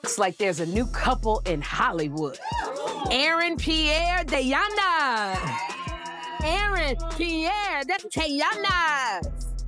Looks like there's a new couple in Hollywood. Aaron Pierre, Teyana. Aaron Pierre, that's Teyana.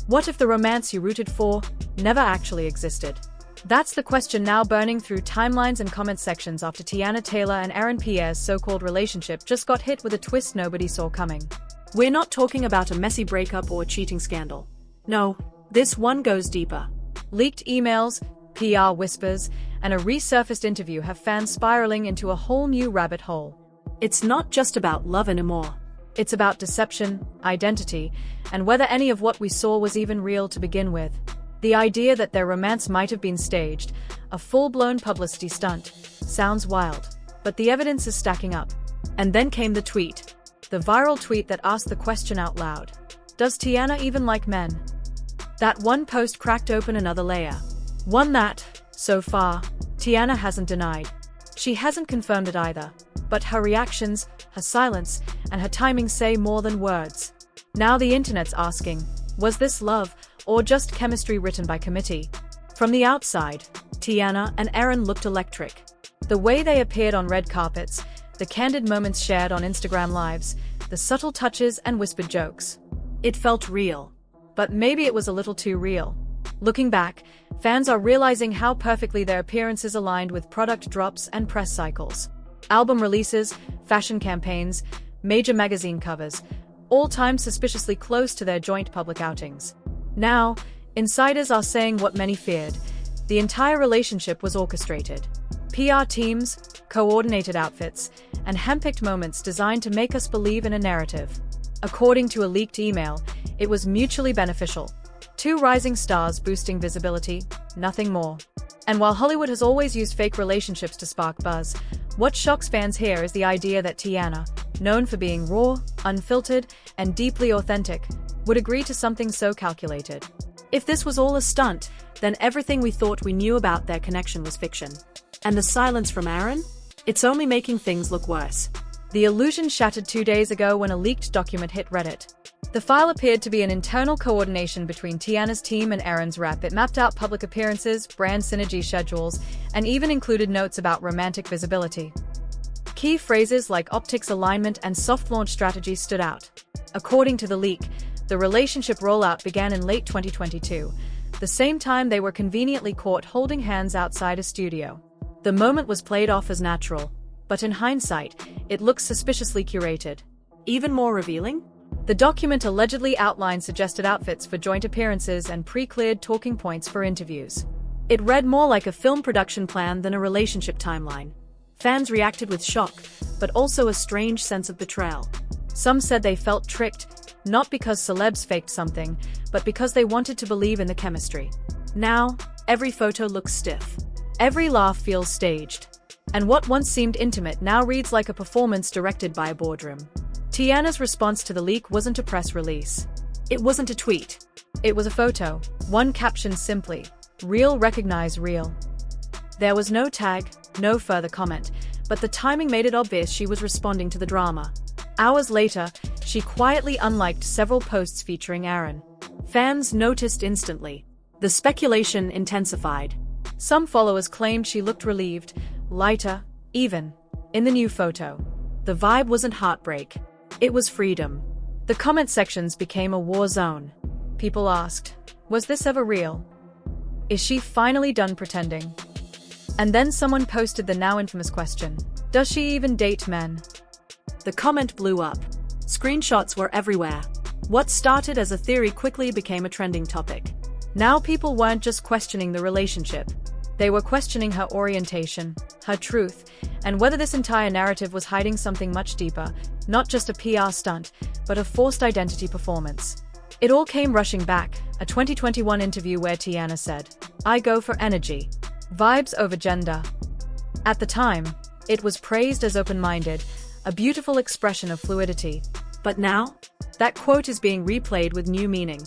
What if the romance you rooted for never actually existed? That's the question now burning through timelines and comment sections after Teyana Taylor and Aaron Pierre's so-called relationship just got hit with a twist nobody saw coming. We're not talking about a messy breakup or a cheating scandal. No, this one goes deeper. Leaked emails, PR whispers, and a resurfaced interview have fans spiraling into a whole new rabbit hole. It's not just about love anymore. It's about deception, identity, and whether any of what we saw was even real to begin with. The idea that their romance might have been staged, a full-blown publicity stunt, sounds wild, but the evidence is stacking up. And then came the tweet. The viral tweet that asked the question out loud. Does Teyana even like men? That one post cracked open another layer. One that, so far, Teyana hasn't denied. She hasn't confirmed it either. But her reactions, her silence, and her timing say more than words. Now the internet's asking, was this love, or just chemistry written by committee? From the outside, Teyana and Aaron looked electric. The way they appeared on red carpets, the candid moments shared on Instagram lives, the subtle touches and whispered jokes. It felt real. But maybe it was a little too real. Looking back, fans are realizing how perfectly their appearances aligned with product drops and press cycles. Album releases, fashion campaigns, major magazine covers, all timed suspiciously close to their joint public outings. Now, insiders are saying what many feared. The entire relationship was orchestrated. PR teams, coordinated outfits, and handpicked moments designed to make us believe in a narrative. According to a leaked email, it was mutually beneficial. Two rising stars boosting visibility, nothing more. And while Hollywood has always used fake relationships to spark buzz, what shocks fans here is the idea that Teyana, known for being raw, unfiltered, and deeply authentic, would agree to something so calculated. If this was all a stunt, then everything we thought we knew about their connection was fiction. And the silence from Aaron? It's only making things look worse. The illusion shattered 2 days ago when a leaked document hit Reddit. The file appeared to be an internal coordination between Teyana's team and Aaron's rep. It mapped out public appearances, brand synergy schedules, and even included notes about romantic visibility. Key phrases like optics alignment and soft launch strategy stood out. According to the leak, the relationship rollout began in late 2022, the same time they were conveniently caught holding hands outside a studio. The moment was played off as natural, but in hindsight, it looks suspiciously curated. Even more revealing? The document allegedly outlined suggested outfits for joint appearances and pre-cleared talking points for interviews. It read more like a film production plan than a relationship timeline. Fans reacted with shock, but also a strange sense of betrayal. Some said they felt tricked, not because celebs faked something, but because they wanted to believe in the chemistry. Now, every photo looks stiff. Every laugh feels staged. And what once seemed intimate now reads like a performance directed by a boardroom. Teyana's response to the leak wasn't a press release. It wasn't a tweet. It was a photo, one captioned simply, "Real recognize real." There was no tag, no further comment, but the timing made it obvious she was responding to the drama. Hours later, she quietly unliked several posts featuring Aaron. Fans noticed instantly. The speculation intensified. Some followers claimed she looked relieved, lighter, even. In the new photo, the vibe wasn't heartbreak. It was freedom. The comment sections became a war zone. People asked, was this ever real? Is she finally done pretending? And then someone posted the now infamous question, does she even date men? The comment blew up. Screenshots were everywhere. What started as a theory quickly became a trending topic. Now people weren't just questioning the relationship. They were questioning her orientation, her truth, and whether this entire narrative was hiding something much deeper, not just a PR stunt, but a forced identity performance. It all came rushing back, a 2021 interview where Teyana said, "I go for energy. Vibes over gender." At the time, it was praised as open-minded, a beautiful expression of fluidity. But now, that quote is being replayed with new meaning.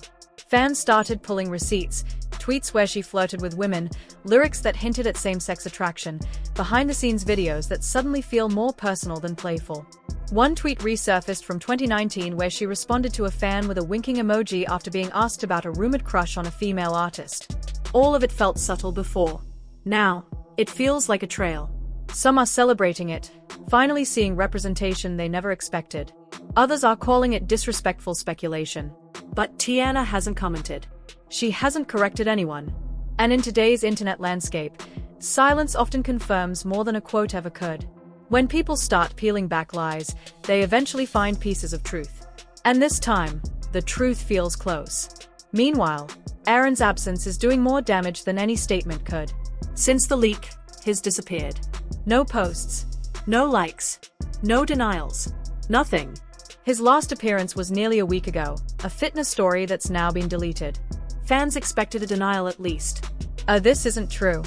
Fans started pulling receipts, tweets where she flirted with women, lyrics that hinted at same-sex attraction, behind-the-scenes videos that suddenly feel more personal than playful. One tweet resurfaced from 2019 where she responded to a fan with a winking emoji after being asked about a rumored crush on a female artist. All of it felt subtle before. Now, It feels like a trail. Some are celebrating it, finally seeing representation they never expected. Others are calling it disrespectful speculation. But Teyana hasn't commented. She hasn't corrected anyone. And in today's internet landscape, silence often confirms more than a quote ever could. When people start peeling back lies, they eventually find pieces of truth. And this time, the truth feels close. Meanwhile, Aaron's absence is doing more damage than any statement could. Since the leak, he's disappeared. No posts. No likes. No denials. Nothing. His last appearance was nearly a week ago, a fitness story that's now been deleted. Fans expected a denial at least. This isn't true.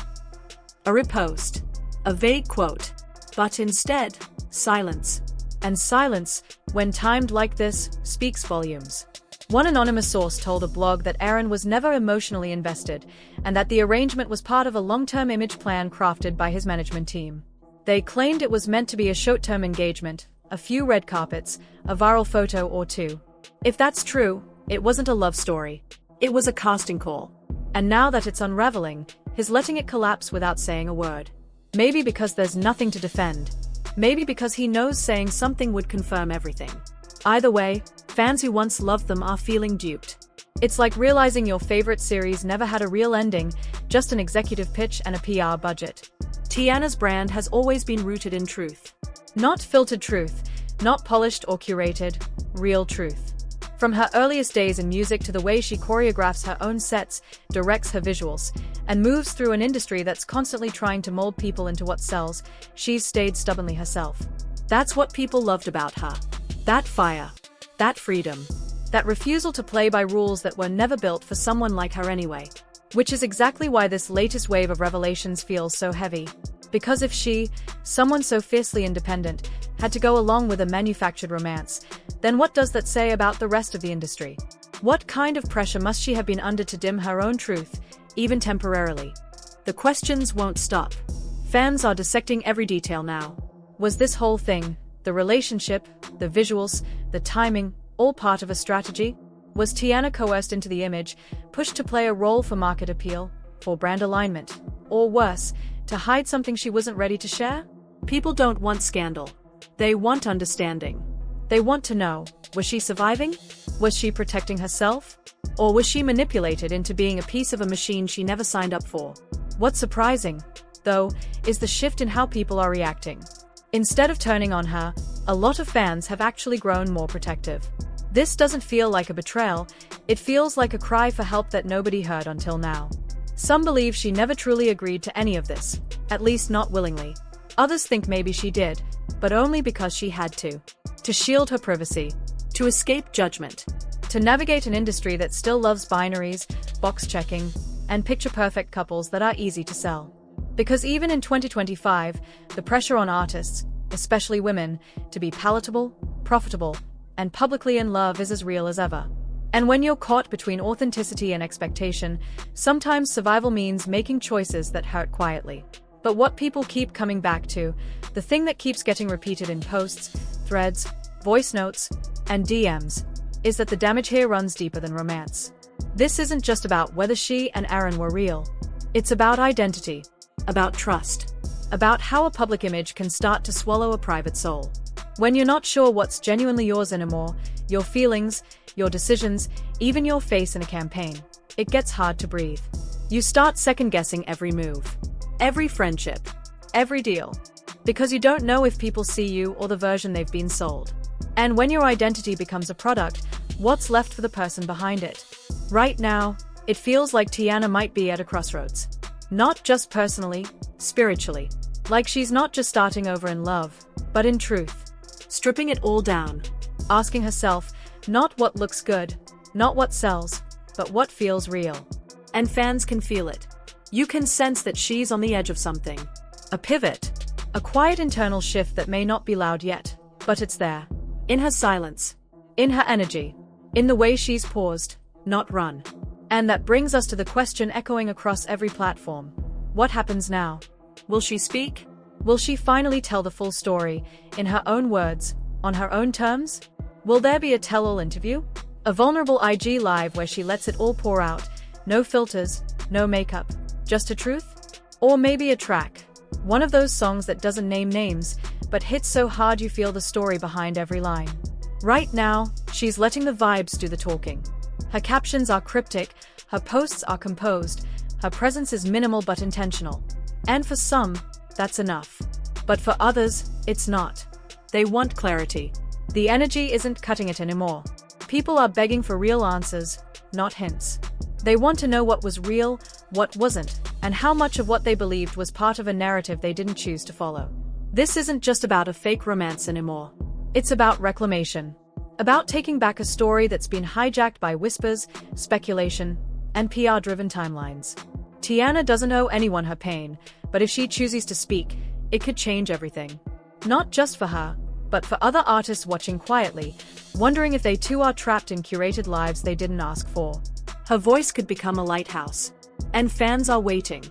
A repost. A vague quote. But instead, silence. And silence, when timed like this, speaks volumes. One anonymous source told a blog that Aaron was never emotionally invested, and that the arrangement was part of a long-term image plan crafted by his management team. They claimed it was meant to be a short-term engagement, a few red carpets, a viral photo or two. If that's true, it wasn't a love story. It was a casting call. And now that it's unraveling, he's letting it collapse without saying a word. Maybe because there's nothing to defend. Maybe because he knows saying something would confirm everything. Either way, fans who once loved them are feeling duped. It's like realizing your favorite series never had a real ending, just an executive pitch and a PR budget. Teyana's brand has always been rooted in truth. Not filtered truth, not polished or curated, real truth. From her earliest days in music to the way she choreographs her own sets, directs her visuals, and moves through an industry that's constantly trying to mold people into what sells, she's stayed stubbornly herself. That's what people loved about her. That fire. That freedom. That refusal to play by rules that were never built for someone like her anyway. Which is exactly why this latest wave of revelations feels so heavy. Because if she, someone so fiercely independent, had to go along with a manufactured romance, then what does that say about the rest of the industry? What kind of pressure must she have been under to dim her own truth, even temporarily? The questions won't stop. Fans are dissecting every detail now. Was this whole thing, the relationship, the visuals, the timing, all part of a strategy? Was Teyana coerced into the image, pushed to play a role for market appeal, for brand alignment, or worse, to hide something she wasn't ready to share? People don't want scandal. They want understanding. They want to know, was she surviving? Was she protecting herself? Or was she manipulated into being a piece of a machine she never signed up for? What's surprising, though, is the shift in how people are reacting. Instead of turning on her, a lot of fans have actually grown more protective. This doesn't feel like a betrayal, it feels like a cry for help that nobody heard until now. Some believe she never truly agreed to any of this, at least not willingly. Others think maybe she did, but only because she had to shield her privacy, to escape judgment, to navigate an industry that still loves binaries, box checking, and picture-perfect couples that are easy to sell. Because even in 2025, the pressure on artists, especially women, to be palatable, profitable, and publicly in love is as real as ever. And when you're caught between authenticity and expectation, sometimes survival means making choices that hurt quietly. But what people keep coming back to, the thing that keeps getting repeated in posts, threads, voice notes, and DMs, is that the damage here runs deeper than romance. This isn't just about whether she and Aaron were real. It's about identity, about trust, about how a public image can start to swallow a private soul. When you're not sure what's genuinely yours anymore, your feelings, your decisions, even your face in a campaign, it gets hard to breathe. You start second-guessing every move, every friendship, every deal, because you don't know if people see you or the version they've been sold. And when your identity becomes a product, what's left for the person behind it? Right now, it feels like Teyana might be at a crossroads. Not just personally, spiritually. Like she's not just starting over in love, but in truth. Stripping it all down. Asking herself, not what looks good, not what sells, but what feels real. And fans can feel it. You can sense that she's on the edge of something. A pivot. A quiet internal shift that may not be loud yet, but it's there. In her silence. In her energy. In the way she's paused, not run. And that brings us to the question echoing across every platform. What happens now? Will she speak? Will she finally tell the full story, in her own words, on her own terms? Will there be a tell-all interview? A vulnerable IG live where she lets it all pour out, no filters, no makeup, just a truth? Or maybe a track. One of those songs that doesn't name names, but hits so hard you feel the story behind every line. Right now, she's letting the vibes do the talking. Her captions are cryptic, her posts are composed, her presence is minimal but intentional. And for some, that's enough. But for others, it's not. They want clarity. The energy isn't cutting it anymore. People are begging for real answers, not hints. They want to know what was real, what wasn't, and how much of what they believed was part of a narrative they didn't choose to follow. This isn't just about a fake romance anymore. It's about reclamation. About taking back a story that's been hijacked by whispers, speculation, and PR-driven timelines. Teyana doesn't owe anyone her pain, but if she chooses to speak, it could change everything. Not just for her, but for other artists watching quietly, wondering if they too are trapped in curated lives they didn't ask for. Her voice could become a lighthouse. And fans are waiting.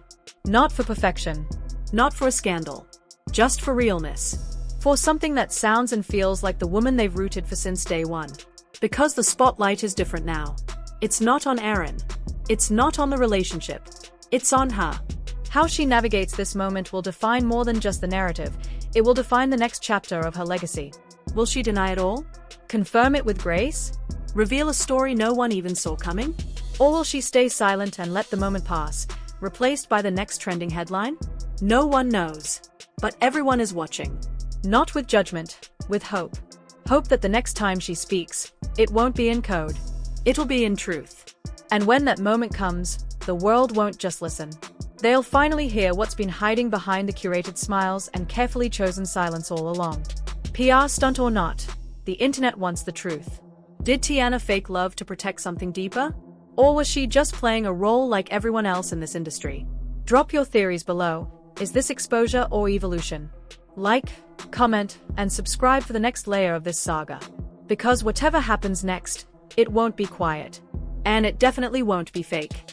Not for perfection. Not for a scandal. Just for realness. For something that sounds and feels like the woman they've rooted for since day one. Because the spotlight is different now. It's not on Aaron. It's not on the relationship. It's on her. How she navigates this moment will define more than just the narrative. It will define the next chapter of her legacy. Will she deny it all? Confirm it with grace? Reveal a story no one even saw coming? Or will she stay silent and let the moment pass, replaced by the next trending headline? No one knows. But everyone is watching. Not with judgment, with hope. Hope that the next time she speaks, it won't be in code. It'll be in truth. And when that moment comes, the world won't just listen. They'll finally hear what's been hiding behind the curated smiles and carefully chosen silence all along. PR stunt or not, the internet wants the truth. Did Teyana fake love to protect something deeper? Or was she just playing a role like everyone else in this industry? Drop your theories below. Is this exposure or evolution? Like, comment, and subscribe for the next layer of this saga. Because whatever happens next, it won't be quiet. And it definitely won't be fake.